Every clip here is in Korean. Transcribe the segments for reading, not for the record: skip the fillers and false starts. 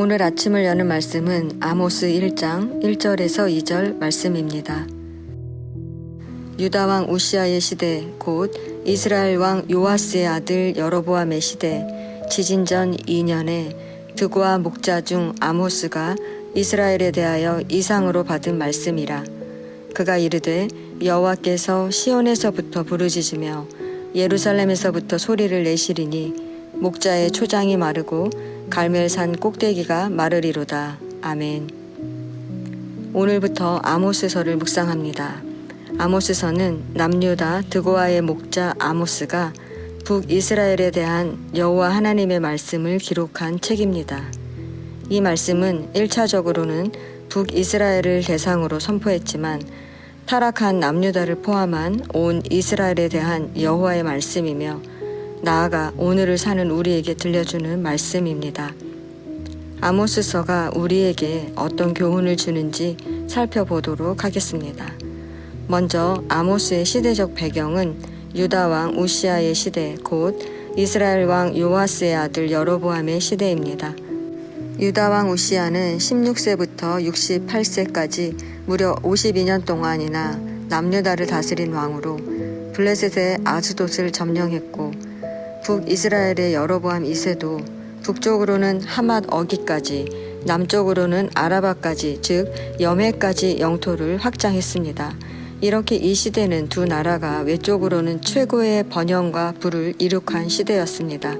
오늘 아침을 여는 말씀은 아모스 1장 1절에서 2절 말씀입니다. 유다 왕 우시아의 시대 곧 이스라엘 왕 요아스의 아들 여로보암의 시대 지진전 2년에 드고아 목자 중 아모스가 이스라엘에 대하여 이상으로 받은 말씀이라. 그가 이르되 여호와께서 시온에서부터 부르짖으며 예루살렘에서부터 소리를 내시리니 목자의 초장이 마르고 갈멜산 꼭대기가 마르리로다. 아멘. 오늘부터 아모스서를 묵상합니다. 아모스서는 남유다 드고아의 목자 아모스가 북이스라엘에 대한 여호와 하나님의 말씀을 기록한 책입니다. 이 말씀은 1차적으로는 북이스라엘을 대상으로 선포했지만 타락한 남유다를 포함한 온 이스라엘에 대한 여호와의 말씀이며 나아가 오늘을 사는 우리에게 들려주는 말씀입니다. 아모스서가 우리에게 어떤 교훈을 주는지 살펴보도록 하겠습니다. 먼저 아모스의 시대적 배경은 유다 왕 우시아의 시대 곧 이스라엘 왕 요아스의 아들 여로보암의 시대입니다. 유다 왕 우시아는 16세부터 68세까지 무려 52년 동안이나 남유다를 다스린 왕으로 블레셋의 아스돗을 점령했고 북이스라엘의 여로보암 2세도 북쪽으로는 하맛 어기까지 남쪽으로는 아라바까지 즉 여메까지 영토를 확장했습니다. 이렇게 이 시대는 두 나라가 외적으로는 최고의 번영과 부를 이룩한 시대였습니다.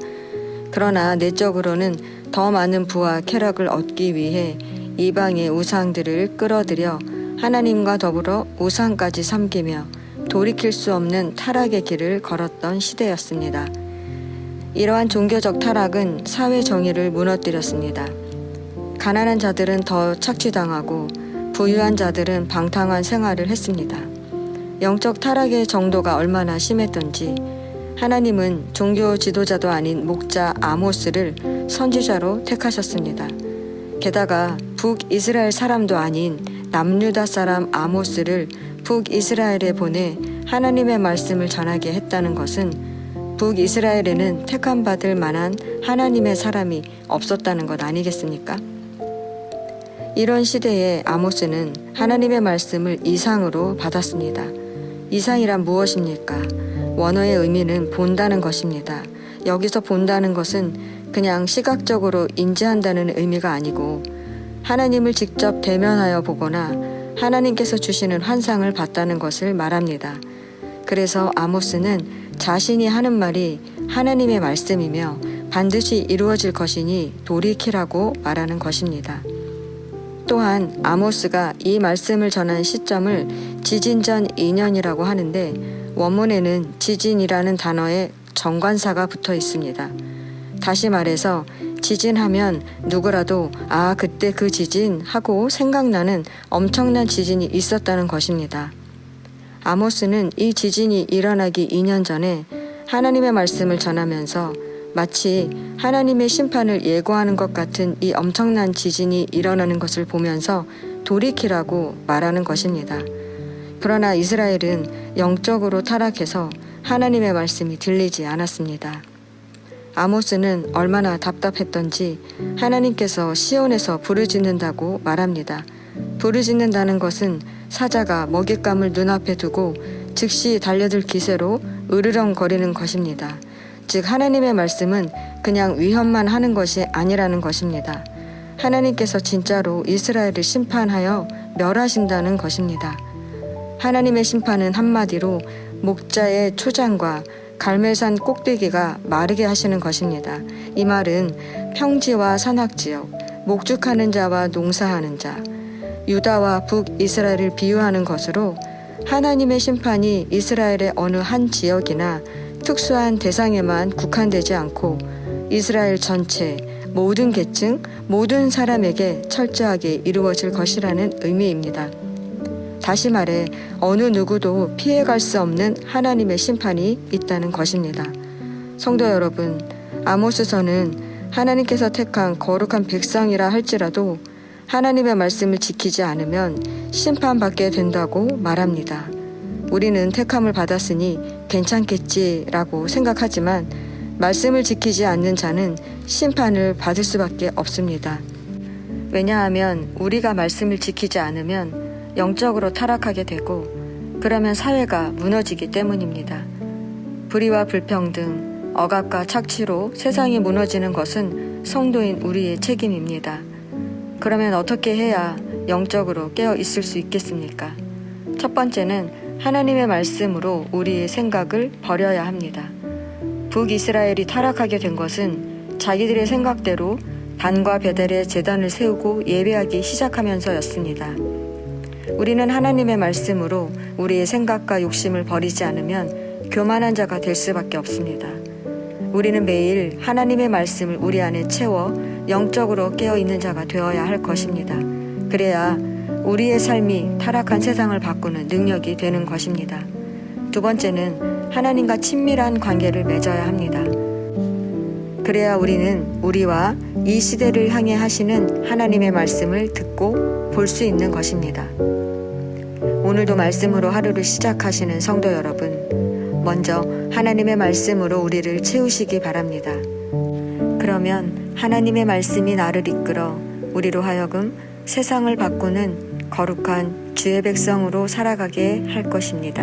그러나 내적으로는 더 많은 부와 쾌락을 얻기 위해 이방의 우상들을 끌어들여 하나님과 더불어 우상까지 섬기며 돌이킬 수 없는 타락의 길을 걸었던 시대였습니다. 이러한 종교적 타락은 사회 정의를 무너뜨렸습니다. 가난한 자들은 더 착취당하고 부유한 자들은 방탕한 생활을 했습니다. 영적 타락의 정도가 얼마나 심했던지 하나님은 종교 지도자도 아닌 목자 아모스를 선지자로 택하셨습니다. 게다가 북이스라엘 사람도 아닌 남유다 사람 아모스를 북이스라엘에 보내 하나님의 말씀을 전하게 했다는 것은 북이스라엘에는 택함받을 만한 하나님의 사람이 없었다는 것 아니겠습니까? 이런 시대에 아모스는 하나님의 말씀을 이상으로 받았습니다. 이상이란 무엇입니까? 원어의 의미는 본다는 것입니다. 여기서 본다는 것은 그냥 시각적으로 인지한다는 의미가 아니고 하나님을 직접 대면하여 보거나 하나님께서 주시는 환상을 봤다는 것을 말합니다. 그래서 아모스는 자신이 하는 말이 하나님의 말씀이며 반드시 이루어질 것이니 돌이키라고 말하는 것입니다. 또한 아모스가 이 말씀을 전한 시점을 지진전 2년이라고 하는데 원문에는 지진이라는 단어에 정관사가 붙어 있습니다. 다시 말해서 지진하면 누구라도 그때 그 지진 하고 생각나는 엄청난 지진이 있었다는 것입니다. 아모스는 이 지진이 일어나기 2년 전에 하나님의 말씀을 전하면서 마치 하나님의 심판을 예고하는 것 같은 이 엄청난 지진이 일어나는 것을 보면서 돌이키라고 말하는 것입니다. 그러나 이스라엘은 영적으로 타락해서 하나님의 말씀이 들리지 않았습니다. 아모스는 얼마나 답답했던지 하나님께서 시온에서 부르짖는다고 말합니다. 부르짖는다는 것은 사자가 먹잇감을 눈앞에 두고 즉시 달려들 기세로 으르렁거리는 것입니다. 즉 하나님의 말씀은 그냥 위협만 하는 것이 아니라는 것입니다. 하나님께서 진짜로 이스라엘을 심판하여 멸하신다는 것입니다. 하나님의 심판은 한마디로 목자의 초장과 갈멜산 꼭대기가 마르게 하시는 것입니다. 이 말은 평지와 산악지역, 목축하는 자와 농사하는 자, 유다와 북이스라엘을 비유하는 것으로 하나님의 심판이 이스라엘의 어느 한 지역이나 특수한 대상에만 국한되지 않고 이스라엘 전체, 모든 계층, 모든 사람에게 철저하게 이루어질 것이라는 의미입니다. 다시 말해 어느 누구도 피해갈 수 없는 하나님의 심판이 있다는 것입니다. 성도 여러분, 아모스서는 하나님께서 택한 거룩한 백성이라 할지라도 하나님의 말씀을 지키지 않으면 심판받게 된다고 말합니다. 우리는 택함을 받았으니 괜찮겠지라고 생각하지만 말씀을 지키지 않는 자는 심판을 받을 수밖에 없습니다. 왜냐하면 우리가 말씀을 지키지 않으면 영적으로 타락하게 되고 그러면 사회가 무너지기 때문입니다. 불의와 불평등, 억압과 착취로 세상이 무너지는 것은 성도인 우리의 책임입니다. 그러면 어떻게 해야 영적으로 깨어 있을 수 있겠습니까? 첫 번째는 하나님의 말씀으로 우리의 생각을 버려야 합니다. 북이스라엘이 타락하게 된 것은 자기들의 생각대로 단과 베델에 제단을 세우고 예배하기 시작하면서였습니다. 우리는 하나님의 말씀으로 우리의 생각과 욕심을 버리지 않으면 교만한 자가 될 수밖에 없습니다. 우리는 매일 하나님의 말씀을 우리 안에 채워 영적으로 깨어있는 자가 되어야 할 것입니다. 그래야 우리의 삶이 타락한 세상을 바꾸는 능력이 되는 것입니다. 두 번째는 하나님과 친밀한 관계를 맺어야 합니다. 그래야 우리는 우리와 이 시대를 향해 하시는 하나님의 말씀을 듣고 볼 수 있는 것입니다. 오늘도 말씀으로 하루를 시작하시는 성도 여러분, 먼저 하나님의 말씀으로 우리를 채우시기 바랍니다. 그러면 하나님의 말씀이 나를 이끌어 우리로 하여금 세상을 바꾸는 거룩한 주의 백성으로 살아가게 할 것입니다.